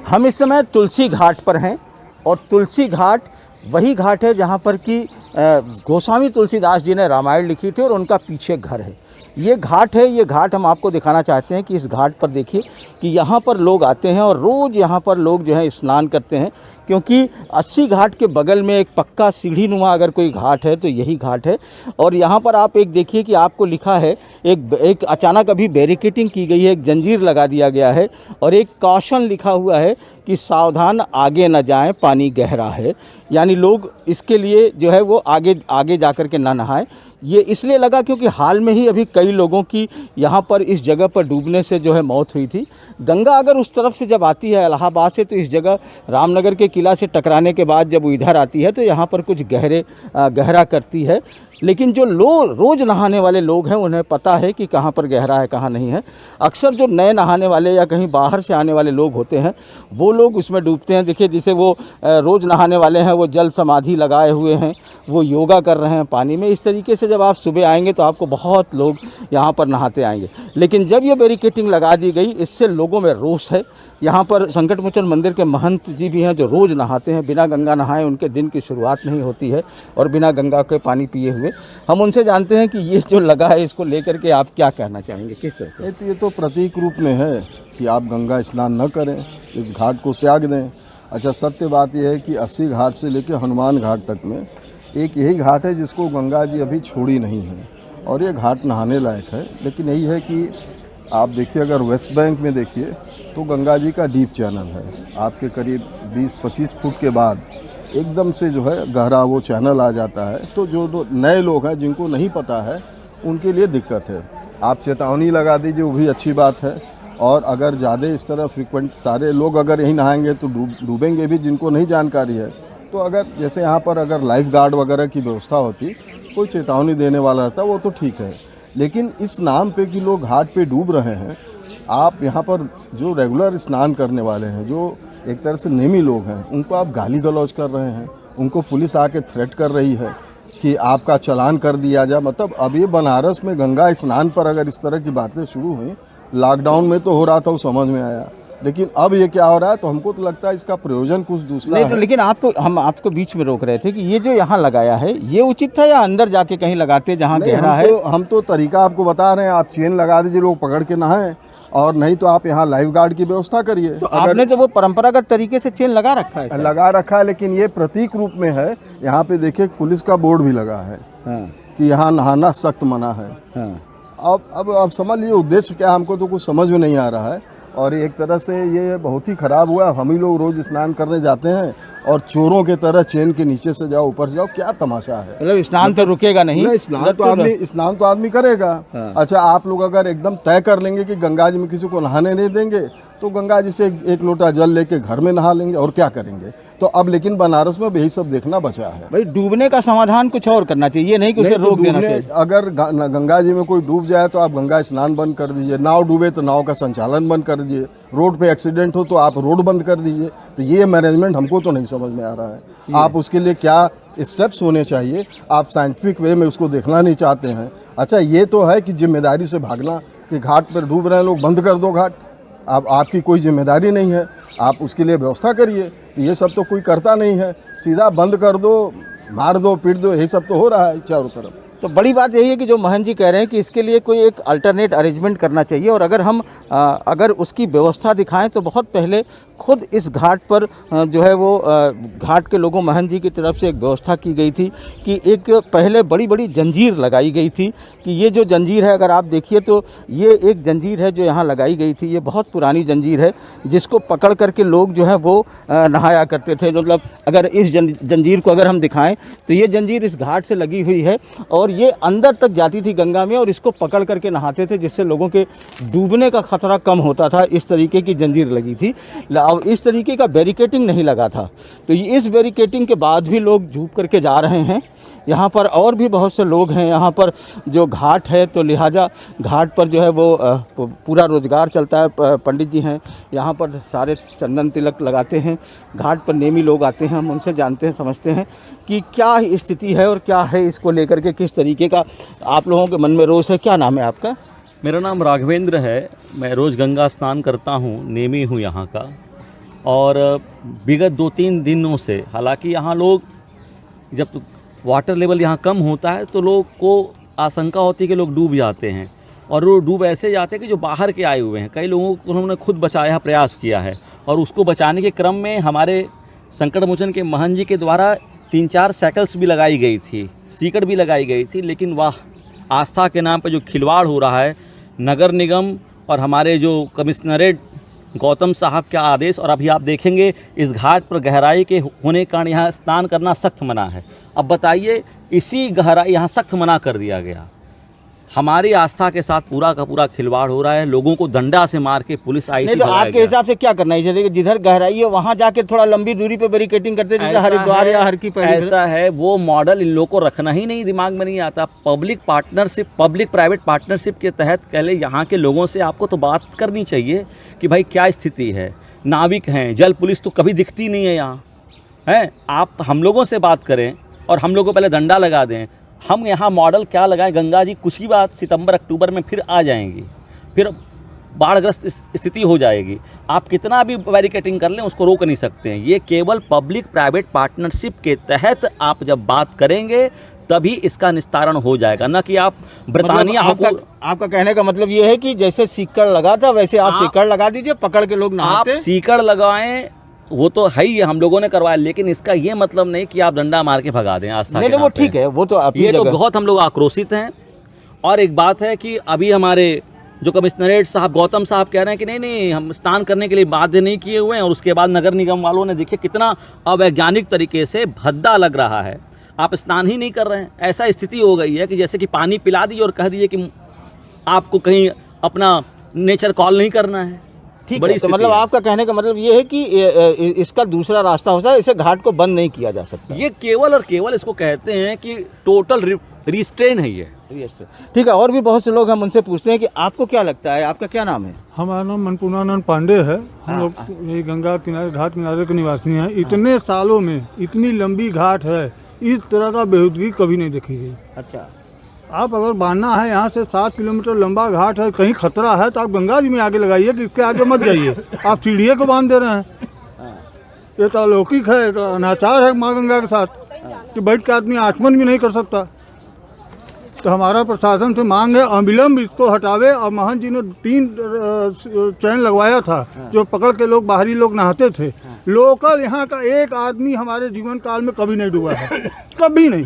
हम इस समय तुलसी घाट पर हैं और तुलसी घाट वही घाट है जहाँ पर कि गोस्वामी तुलसीदास जी ने रामायण लिखी थी और उनका पीछे घर है। ये घाट है, ये घाट हम आपको दिखाना चाहते हैं कि इस घाट पर देखिए कि यहाँ पर लोग आते हैं और रोज़ यहाँ पर लोग जो है स्नान करते हैं, क्योंकि 80 घाट के बगल में एक पक्का सीढ़ी नुमा अगर कोई घाट है तो यही घाट है। और यहाँ पर आप एक देखिए कि आपको लिखा है एक अचानक अभी बैरिकेटिंग की गई है, एक जंजीर लगा दिया गया है और एक कॉशन लिखा हुआ है कि सावधान आगे न जाएं, पानी गहरा है। यानी लोग इसके लिए जो है वो आगे जा कर के ना नहाएं। ये इसलिए लगा क्योंकि हाल में ही अभी कई लोगों की यहाँ पर इस जगह पर डूबने से जो है मौत हुई थी। गंगा अगर उस तरफ से जब आती है इलाहाबाद से तो इस जगह रामनगर के किला से टकराने के बाद जब वो इधर आती है तो यहाँ पर कुछ गहरा करती है। लेकिन जो रोज़ नहाने वाले लोग हैं उन्हें पता है कि कहाँ पर गहरा है कहाँ नहीं है। अक्सर जो नए नहाने वाले या कहीं बाहर से आने वाले लोग होते हैं वो लोग उसमें डूबते हैं। देखिए जैसे वो रोज़ नहाने वाले हैं वो जल समाधि लगाए हुए हैं, वो योगा कर रहे हैं पानी में। इस तरीके से जब आप सुबह आएंगे तो आपको बहुत लोग यहाँ पर नहाते आएंगे। लेकिन जब ये बैरिकेटिंग लगा दी गई इससे लोगों में रोष है। यहाँ पर संकट मोचन मंदिर के महंत जी भी हैं जो रोज़ नहाते हैं, बिना गंगा नहाए उनके दिन की शुरुआत नहीं होती है और बिना गंगा के पानी पिए हुए। हम उनसे जानते हैं कि ये जो लगा है इसको लेकर के आप क्या कहना चाहेंगे, किस तरह से? ये तो प्रतीक रूप में है कि आप गंगा स्नान न करें, इस घाट को त्याग दें। अच्छा, सत्य बात यह है कि 80 घाट से लेकर हनुमान घाट तक में एक यही घाट है जिसको गंगा जी अभी छोड़ी नहीं है और ये घाट नहाने लायक है। लेकिन यही है कि आप देखिए, अगर वेस्ट बैंक में देखिए तो गंगा जी का डीप चैनल है, आपके करीब 20-25 फुट के बाद एकदम से जो है गहरा वो चैनल आ जाता है। तो जो नए लोग हैं जिनको नहीं पता है उनके लिए दिक्कत है। आप चेतावनी लगा दीजिए, वो भी अच्छी बात है। और अगर ज़्यादा इस तरह फ्रिक्वेंट सारे लोग अगर यहीं नहाएंगे तो डूबेंगे भी, जिनको नहीं जानकारी है। तो अगर जैसे यहाँ पर अगर लाइफ गार्ड वगैरह की व्यवस्था होती, कोई चेतावनी देने वाला रहता, वो तो ठीक है। लेकिन इस नाम पे कि लोग घाट पे डूब रहे हैं, आप यहाँ पर जो रेगुलर स्नान करने वाले हैं, जो एक तरह से नेमी लोग हैं, उनको आप गाली गलौज कर रहे हैं। उनको पुलिस आके थ्रेट कर रही है कि आपका चालान कर दिया जाए। मतलब अब ये बनारस में गंगा स्नान पर अगर इस तरह की बातें शुरू हुई, लॉकडाउन में तो हो रहा था वो समझ में आया, लेकिन अब ये क्या हो रहा है तो हमको तो लगता है इसका प्रयोजन कुछ दूसरा नहीं है। तो लेकिन हम आपको बीच में रोक रहे थे कि ये जो यहाँ लगाया है ये उचित था या अंदर जाके कहीं लगाते जहाँ गहरा है? हम तो तरीका आपको बता रहे हैं, आप चेन लगा दीजिए, लोग पकड़ के नहाएं, और नहीं तो आप यहाँ लाइफ गार्ड की व्यवस्था करिए। तो आपने तो वो परंपरागत तरीके से चेन लगा रखा है? लगा रखा है, लेकिन ये प्रतीक रूप में है। यहाँ पे देखिए पुलिस का बोर्ड भी लगा है कि यहाँ नहाना सख्त मना है। अब आप समझ लीजिए उद्देश्य क्या, हमको तो कुछ समझ में नहीं आ रहा है। और एक तरह से ये बहुत ही ख़राब हुआ। हम ही लोग रोज़ स्नान करने जाते हैं और चोरों के तरह चेन के नीचे से जाओ ऊपर से जाओ, क्या तमाशा है? मतलब स्नान तो रुकेगा नहीं? स्नान तो आदमी करेगा। अच्छा, आप लोग अगर एकदम तय कर लेंगे कि गंगा जी में किसी को नहाने नहीं देंगे तो गंगा जी से एक लोटा जल लेके घर में नहा लेंगे और क्या करेंगे? तो अब लेकिन बनारस में यही सब देखना बचा है भाई। डूबने का समाधान कुछ और करना चाहिए, नहीं कि उसे रोक देना चाहिए। अगर गंगा जी में कोई डूब जाए तो आप गंगा स्नान बंद कर दीजिए, नाव डूबे तो नाव का संचालन बंद कर दीजिए, रोड पे एक्सीडेंट हो तो आप रोड बंद कर दीजिए। तो ये मैनेजमेंट हमको तो नहीं समझ में आ रहा है। आप उसके लिए क्या स्टेप्स होने चाहिए, आप साइंटिफिक वे में उसको देखना नहीं चाहते हैं। अच्छा, ये तो है कि जिम्मेदारी से भागना कि घाट पर डूब रहे हैं लोग, बंद कर दो घाट। अब आपकी कोई जिम्मेदारी नहीं है, आप उसके लिए व्यवस्था करिए। ये सब तो कोई करता नहीं है, सीधा बंद कर दो, मार दो, पीट दो, यही सब तो हो रहा है चारों तरफ। तो बड़ी बात यही है कि जो महंत जी कह रहे हैं कि इसके लिए कोई एक अल्टरनेट अरेंजमेंट करना चाहिए। और अगर हम अगर उसकी व्यवस्था दिखाएं तो बहुत पहले खुद इस घाट पर जो है वो घाट के लोगों महंत जी की तरफ से एक व्यवस्था की गई थी कि एक पहले बड़ी बड़ी जंजीर लगाई गई थी कि ये जो जंजीर है, अगर आप देखिए तो ये एक जंजीर है जो यहाँ लगाई गई थी। ये बहुत पुरानी जंजीर है जिसको पकड़ करके लोग जो है वो नहाया करते थे। मतलब अगर इस जंजीर को अगर हम दिखाएं तो ये जंजीर इस घाट से लगी हुई है और ये अंदर तक जाती थी गंगा में और इसको पकड़ करके नहाते थे, जिससे लोगों के डूबने का खतरा कम होता था। इस तरीके की जंजीर लगी थी। अब इस तरीके का बैरिकेटिंग नहीं लगा था, तो इस बैरिकेटिंग के बाद भी लोग डूब करके जा रहे हैं। यहाँ पर और भी बहुत से लोग हैं। यहाँ पर जो घाट है तो लिहाजा घाट पर जो है वो पूरा रोज़गार चलता है। पंडित जी हैं यहाँ पर, सारे चंदन तिलक लगाते हैं। घाट पर नेमी लोग आते हैं, हम उनसे जानते हैं, समझते हैं कि क्या स्थिति है और क्या है इसको लेकर के, किस तरीके का आप लोगों के मन में रोष है। क्या नाम है आपका? मेरा नाम राघवेंद्र है। मैं रोज़ गंगा स्नान करता हूँ, नेमी हूँ यहाँ का। और विगत 2-3 दिनों से, हालांकि यहाँ लोग जब वाटर लेवल यहाँ कम होता है तो लोग को आशंका होती है कि लोग डूब जाते हैं, और वो डूब ऐसे जाते हैं कि जो बाहर के आए हुए हैं, कई लोगों को उन्होंने खुद बचाया प्रयास किया है, और उसको बचाने के क्रम में हमारे संकट मोचन के महंत जी के द्वारा 3-4 साइकिल्स भी लगाई गई थी, सीकड़ भी लगाई गई थी, लेकिन वह आस्था के नाम पर जो खिलवाड़ हो रहा है, नगर निगम और हमारे जो कमिश्नरेट गौतम साहब का आदेश, और अभी आप देखेंगे इस घाट पर गहराई के होने के कारण यहाँ स्नान करना सख्त मना है। अब बताइए, इसी गहराई यहाँ सख्त मना कर दिया गया, हमारी आस्था के साथ पूरा का पूरा खिलवाड़ हो रहा है, लोगों को डंडा से मार के पुलिस आई थी। नहीं तो आपके हिसाब से क्या करना है? जैसे जिधर गहराई है वहां जाके थोड़ा लंबी दूरी पे बैरिकेडिंग करते, जैसे हरिद्वार या हर की पैड़ी। ऐसा है, वो मॉडल इन लोगों को रखना ही नहीं, दिमाग में नहीं आता। Public partnership, public private partnership के तहत पहले यहाँ के लोगों से आपको तो बात करनी चाहिए कि भाई क्या स्थिति है, नाविक हैं, जल पुलिस तो कभी दिखती नहीं है यहाँ, हैं? आप हम लोगों से बात करें और हम लोगों को पहले डंडा लगा दें। हम यहाँ मॉडल क्या लगाएं? गंगा जी कुछ ही बात सितंबर अक्टूबर में फिर आ जाएंगी, फिर बाढ़ग्रस्त स्थिति हो जाएगी। आप कितना भी बैरिकेडिंग कर लें उसको रोक नहीं सकते हैं। ये केवल पब्लिक प्राइवेट पार्टनरशिप के तहत आप जब बात करेंगे तभी इसका निस्तारण हो जाएगा, ना कि आप ब्रिटानिया मतलब आपका कहने का मतलब ये है कि जैसे सीकड़ लगा था वैसे आप सीकड़ लगा दीजिए, पकड़ के लोग नहाते। आप सीकड़ लगाएं, वो तो है ही, हम लोगों ने करवाया, लेकिन इसका ये मतलब नहीं कि आप डंडा मार के भगा दें आस्था के नाम पे। वो ठीक है, वो तो ये तो बहुत हम लोग आक्रोशित हैं। और एक बात है कि अभी हमारे जो कमिश्नरेट साहब गौतम साहब कह रहे हैं कि नहीं नहीं हम स्नान करने के लिए बाध्य नहीं किए हुए हैं, और उसके बाद नगर निगम वालों ने देखिए कितना अवैज्ञानिक तरीके से भद्दा लग रहा है, आप स्नान ही नहीं कर रहे हैं। ऐसा स्थिति हो गई है कि जैसे कि पानी पिला दिए और कह दिए कि आपको कहीं अपना नेचर कॉल नहीं करना है। ठीक है, तो मतलब आपका कहने का मतलब ये है कि इसका दूसरा रास्ता होता है, इसे घाट को बंद नहीं किया जा सकता। ये केवल और केवल इसको कहते हैं कि टोटल रिस्ट्रेन है ये। ठीक है, और भी बहुत से लोग हम उनसे पूछते हैं कि आपको क्या लगता है, आपका क्या नाम है? हमारा नाम मनपूर्णानंद पांडे है। हम लोग यही गंगा किनारे, घाट किनारे के निवासी हैं। इतने सालों में इतनी लंबी घाट है, इस तरह का बेहूदगी कभी नहीं देखी गई। अच्छा, आप अगर बांधना है, यहाँ से 7 किलोमीटर लंबा घाट है, कहीं खतरा है तो आप गंगा जी में आगे लगाइए, कि इसके आगे मत जाइए। आप सीढ़िए को बांध दे रहे हैं। ये तो अलौकिक है, अनाचार है माँ गंगा के साथ, कि बैठ के आदमी आचमन भी नहीं कर सकता। तो हमारा प्रशासन से मांग है अविलंब इसको हटावे। और महंत जी ने 3 चैन लगवाया था, जो पकड़ के लोग बाहरी लोग नहाते थे। लोकल यहाँ का एक आदमी हमारे जीवन काल में कभी नहीं डूबा है, कभी नहीं।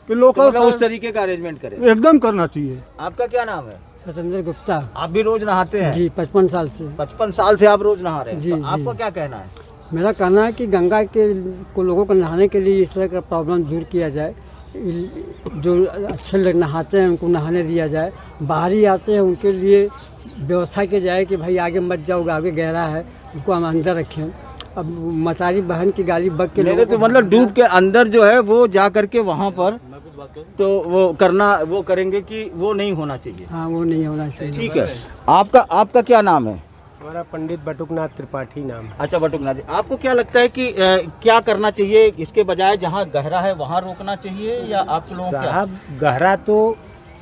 कि लोकल तो उस तरीके का अरेंजमेंट करें, एकदम करना चाहिए। आपका क्या नाम है? सतेंद्र गुप्ता। आप भी रोज नहाते हैं? जी, 55 साल से। 55 साल से आप रोज नहा रहे हैं? जी, तो आपका जी। क्या कहना है? मेरा कहना है कि गंगा के को लोगों को नहाने के लिए इस तरह का प्रॉब्लम दूर किया जाए। जो अच्छे लोग नहाते हैं उनको नहाने दिया जाए, बाहरी आते हैं उनके लिए व्यवस्था की जाए कि भाई आगे मत जाओ, आगे गहरा है, उसको हम अंदर रखें। अब मतारी बहन की गाड़ी बग के लोगों तो मतलब डूब के अंदर जो है वो जा करके वहाँ पर तो वो करेंगे कि वो नहीं होना चाहिए। हाँ, वो नहीं होना चाहिए। ठीक है, आपका क्या नाम है? हमारा पंडित बटुकनाथ त्रिपाठी नाम है। अच्छा, बटुकनाथ जी, आपको क्या लगता है कि क्या करना चाहिए? इसके बजाय जहाँ गहरा है वहाँ रोकना चाहिए, या आप लोगों को साहब गहरा तो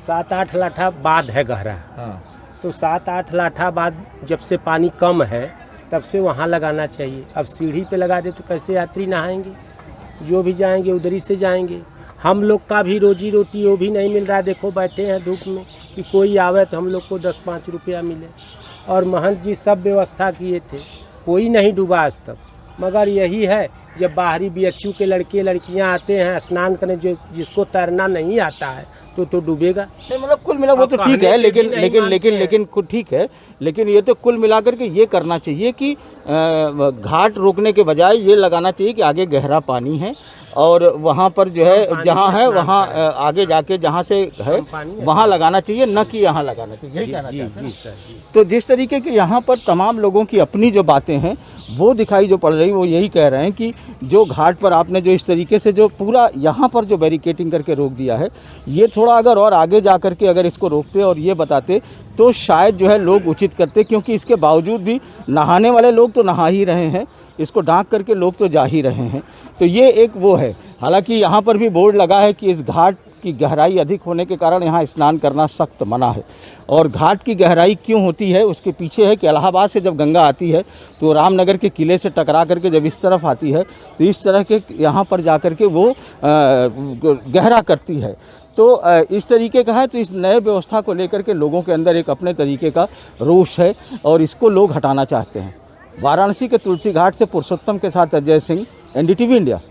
7-8 लाठा बाद है गहरा। हाँ। तो 7-8 लाठा बाद जब से पानी कम है तब से वहाँ लगाना चाहिए। अब सीढ़ी पे लगा दे तो कैसे यात्री नहाएंगे? जो भी जाएंगे उधर ही से जाएंगे। हम लोग का भी रोजी रोटी वो भी नहीं मिल रहा है। देखो बैठे हैं धूप में कि कोई आवे तो हम लोग को 10-5 रुपया मिले। और महंत जी सब व्यवस्था किए थे, कोई नहीं डूबा आज तक। मगर यही है, जब बाहरी BHU के लड़के लड़कियां आते हैं स्नान करने, जो जिसको तैरना नहीं आता है तो डूबेगा। नहीं, मतलब कुल मिला वो तो ठीक है, लेकिन ठीक है, लेकिन ये तो कुल मिलाकर के ये करना चाहिए कि घाट रोकने के बजाय ये लगाना चाहिए कि आगे गहरा पानी है और वहाँ पर जो है जहाँ है वहाँ आगे जाके जहाँ से है वहाँ लगाना चाहिए, न कि यहाँ लगाना चाहिए। यही कहना चाहते हैं। जी सर, जी। तो जिस तरीके के यहाँ पर तमाम लोगों की अपनी जो बातें हैं वो दिखाई जो पड़ रही, वो यही कह रहे हैं कि जो घाट पर आपने जो इस तरीके से जो पूरा यहाँ पर जो बैरिकेटिंग करके रोक दिया है, ये थोड़ा अगर और आगे जा कर के अगर इसको रोकते और ये बताते तो शायद जो है लोग उचित करते, क्योंकि इसके बावजूद भी नहाने वाले लोग तो नहा ही रहे हैं, इसको ढांक करके लोग तो जा ही रहे हैं। तो ये एक वो है। हालांकि यहाँ पर भी बोर्ड लगा है कि इस घाट की गहराई अधिक होने के कारण यहाँ स्नान करना सख्त मना है। और घाट की गहराई क्यों होती है उसके पीछे है कि इलाहाबाद से जब गंगा आती है तो रामनगर के किले से टकरा करके जब इस तरफ आती है तो इस तरह के यहाँ पर जा कर के वो गहरा करती है। तो इस तरीके का है। तो इस नए व्यवस्था को लेकर के लोगों के अंदर एक अपने तरीके का रोष है और इसको लोग हटाना चाहते हैं। वाराणसी के तुलसी घाट से पुरुषोत्तम के साथ अजय सिंह, NDTV इंडिया।